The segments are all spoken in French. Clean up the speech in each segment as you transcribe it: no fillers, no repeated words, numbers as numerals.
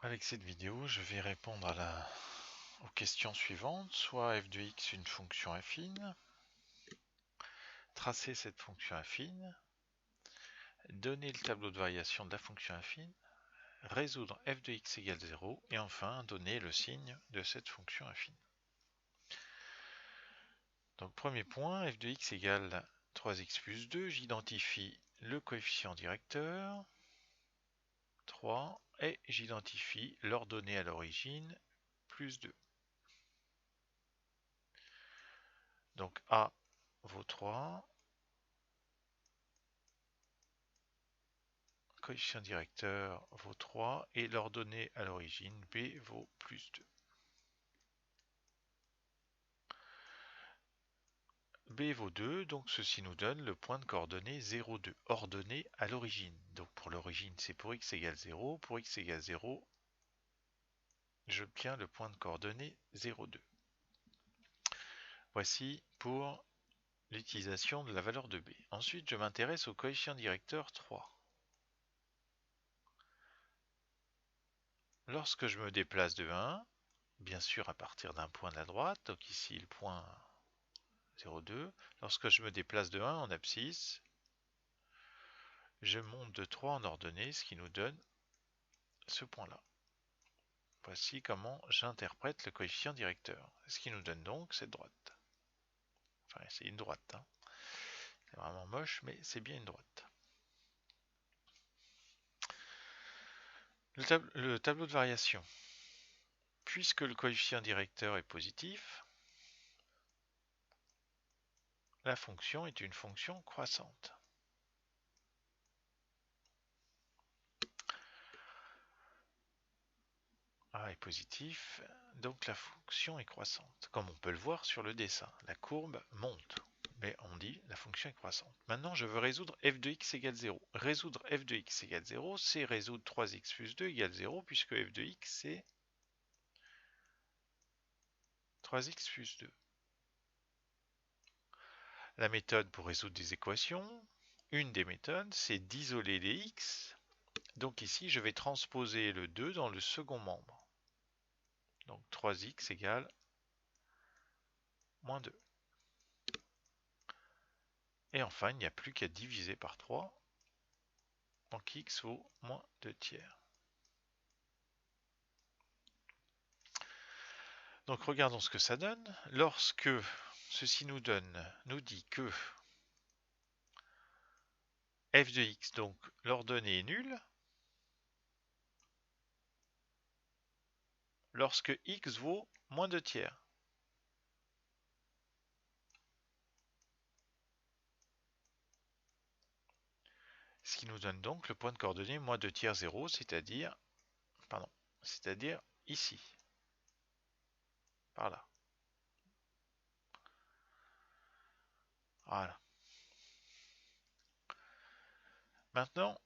Avec cette vidéo, je vais répondre aux questions suivantes, soit f de x une fonction affine, tracer cette fonction affine, donner le tableau de variation de la fonction affine, résoudre f de x égale 0 et enfin donner le signe de cette fonction affine. Donc premier point, f de x égale 3x plus 2, j'identifie le coefficient directeur, 3, et j'identifie l'ordonnée à l'origine, plus 2. Donc A vaut 3, coefficient directeur vaut 3 et l'ordonnée à l'origine B vaut plus 2. B vaut 2, donc ceci nous donne le point de coordonnée 0, 2, ordonnée à l'origine. Donc pour l'origine, c'est pour x égale 0. Pour x égale 0, j'obtiens le point de coordonnée 0, 2. Voici pour l'utilisation de la valeur de B. Ensuite, je m'intéresse au coefficient directeur 3. Lorsque je me déplace de 1, bien sûr à partir d'un point de la droite, donc ici le point 0,2. Lorsque je me déplace de 1 en abscisse, je monte de 3 en ordonnée, ce qui nous donne ce point-là. Voici comment j'interprète le coefficient directeur. Ce qui nous donne donc cette droite. Enfin, c'est une droite. Hein. C'est vraiment moche, mais c'est bien une droite. Le tableau de variation. Puisque le coefficient directeur est positif, la fonction est une fonction croissante. A est positif, donc la fonction est croissante. Comme on peut le voir sur le dessin, la courbe monte, mais on dit la fonction est croissante. Maintenant, je veux résoudre f de x égale 0. Résoudre f de x égale 0, c'est résoudre 3x plus 2 égale 0, puisque f de x, c'est 3x plus 2. La méthode pour résoudre des équations, une des méthodes, c'est d'isoler les x. Donc ici, je vais transposer le 2 dans le second membre. Donc 3x égale moins 2. Et enfin, il n'y a plus qu'à diviser par 3. Donc x vaut moins 2 tiers. Donc regardons ce que ça donne. Lorsque ceci nous dit que f de x, donc l'ordonnée est nulle, lorsque x vaut moins 2 tiers. Ce qui nous donne donc le point de coordonnée moins 2 tiers 0, c'est-à-dire ici, par là. Voilà. Maintenant,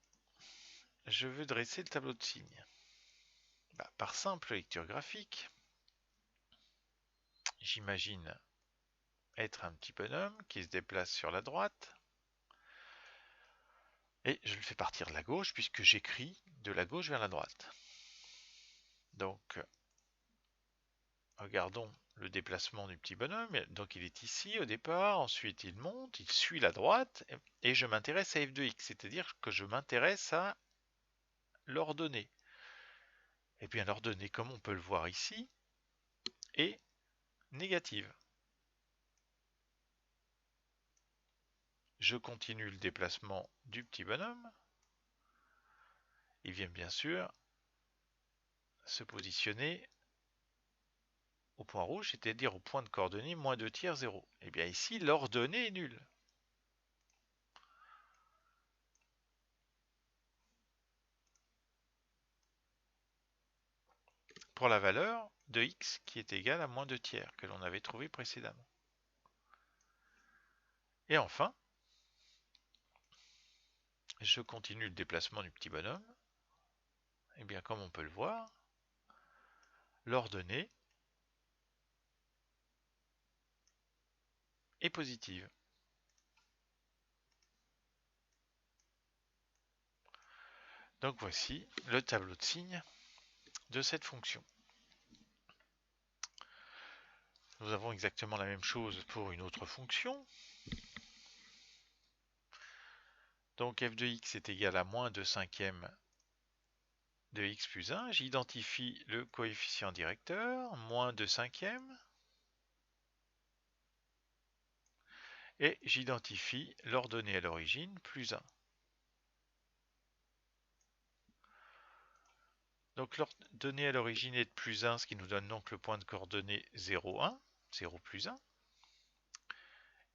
je veux dresser le tableau de signes. Par simple lecture graphique, j'imagine être un petit bonhomme qui se déplace sur la droite. Et je le fais partir de la gauche puisque j'écris de la gauche vers la droite. Donc, regardons le déplacement du petit bonhomme. Donc il est ici au départ, ensuite il monte, il suit la droite, et je m'intéresse à f de x, c'est-à-dire que je m'intéresse à l'ordonnée. Et bien l'ordonnée, comme on peut le voir ici, est négative. Je continue le déplacement du petit bonhomme. Il vient bien sûr se positionner au point rouge, c'est-à-dire au point de coordonnée moins 2 tiers 0. Et bien ici, l'ordonnée est nulle. Pour la valeur de x qui est égale à moins 2 tiers que l'on avait trouvé précédemment. Et enfin, je continue le déplacement du petit bonhomme. Et bien comme on peut le voir, l'ordonnée est positive. Donc voici le tableau de signes de cette fonction. Nous avons exactement la même chose pour une autre fonction. Donc f de x est égal à moins 2 cinquièmes de x plus 1. J'identifie le coefficient directeur, moins 2 cinquièmes. Et j'identifie l'ordonnée à l'origine, plus 1. Donc l'ordonnée à l'origine est de plus 1, ce qui nous donne donc le point de coordonnée 0, 1, 0 plus 1.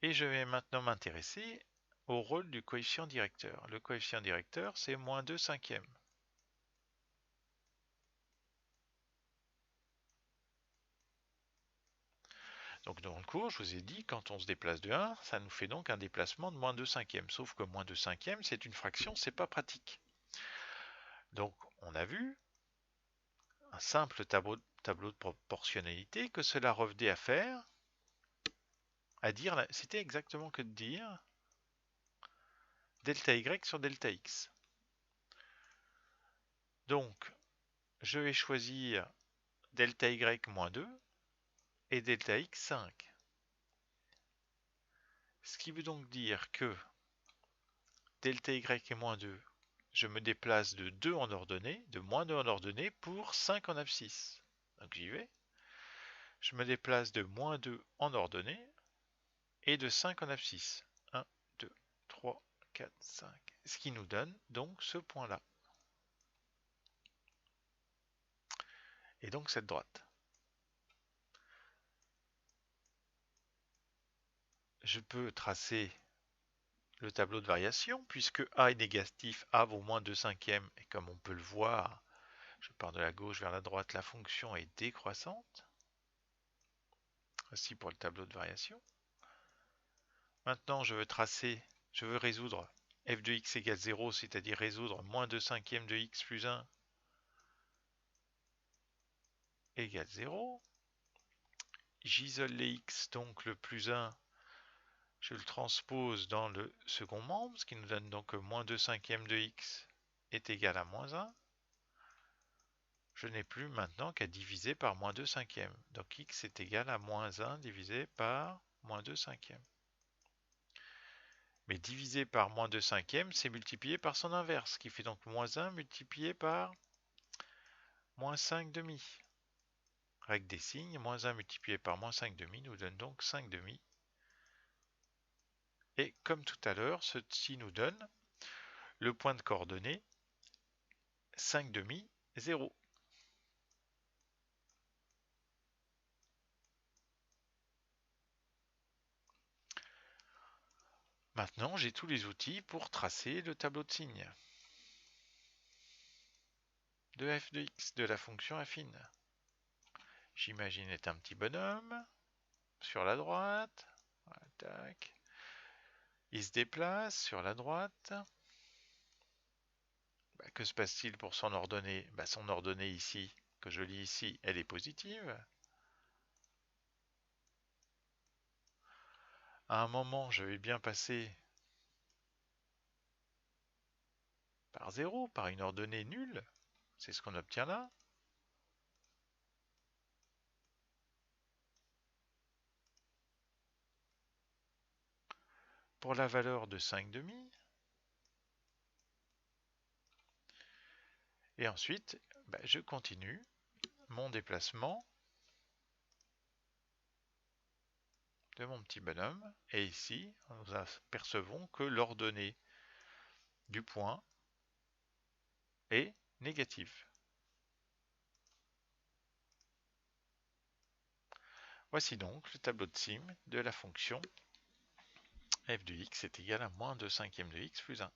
Et je vais maintenant m'intéresser au rôle du coefficient directeur. Le coefficient directeur, c'est moins 2 cinquièmes. Donc dans le cours, je vous ai dit, quand on se déplace de 1, ça nous fait donc un déplacement de moins 2 cinquièmes. Sauf que moins 2 cinquièmes, c'est une fraction, c'est pas pratique. Donc on a vu un simple tableau de proportionnalité que cela revenait à faire, à dire, c'était exactement que de dire delta y sur delta x. Donc je vais choisir delta y moins 2 et delta x 5. Ce qui veut donc dire que delta y est moins 2, je me déplace de 2 en ordonnée, de moins 2 en ordonnée pour 5 en abscisse. Donc j'y vais. Je me déplace de moins 2 en ordonnée et de 5 en abscisse. 1, 2, 3, 4, 5. Ce qui nous donne donc ce point-là. Et donc cette droite. Je peux tracer le tableau de variation, puisque A est négatif, A vaut moins 2 cinquièmes, et comme on peut le voir, je pars de la gauche vers la droite, la fonction est décroissante. Voici pour le tableau de variation. Maintenant, je veux résoudre f de x égale 0, c'est-à-dire résoudre moins 2 cinquièmes de x plus 1 égale 0. J'isole les x, donc le plus 1, je le transpose dans le second membre, ce qui nous donne donc que moins 2 cinquièmes de x est égal à moins 1. Je n'ai plus maintenant qu'à diviser par moins 2 cinquièmes. Donc x est égal à moins 1 divisé par moins 2 cinquièmes. Mais divisé par moins 2 cinquièmes, c'est multiplié par son inverse, ce qui fait donc moins 1 multiplié par moins 5 demi. Règle des signes, moins 1 multiplié par moins 5 demi nous donne donc 5 demi. Et comme tout à l'heure, ceci nous donne le point de coordonnée 5 demi, 0. Maintenant, j'ai tous les outils pour tracer le tableau de signes de f de x, de la fonction affine. J'imagine être un petit bonhomme sur la droite. Voilà, tac. Il se déplace sur la droite. Que se passe-t-il pour son ordonnée? Son ordonnée ici, que je lis ici, elle est positive. À un moment, je vais bien passer par 0, par une ordonnée nulle. C'est ce qu'on obtient là. Pour la valeur de 5 demi. Et ensuite, je continue mon déplacement de mon petit bonhomme. Et ici, nous apercevons que l'ordonnée du point est négative. Voici donc le tableau de signes de la fonction f de x est égal à moins 2 cinquièmes de x plus 1.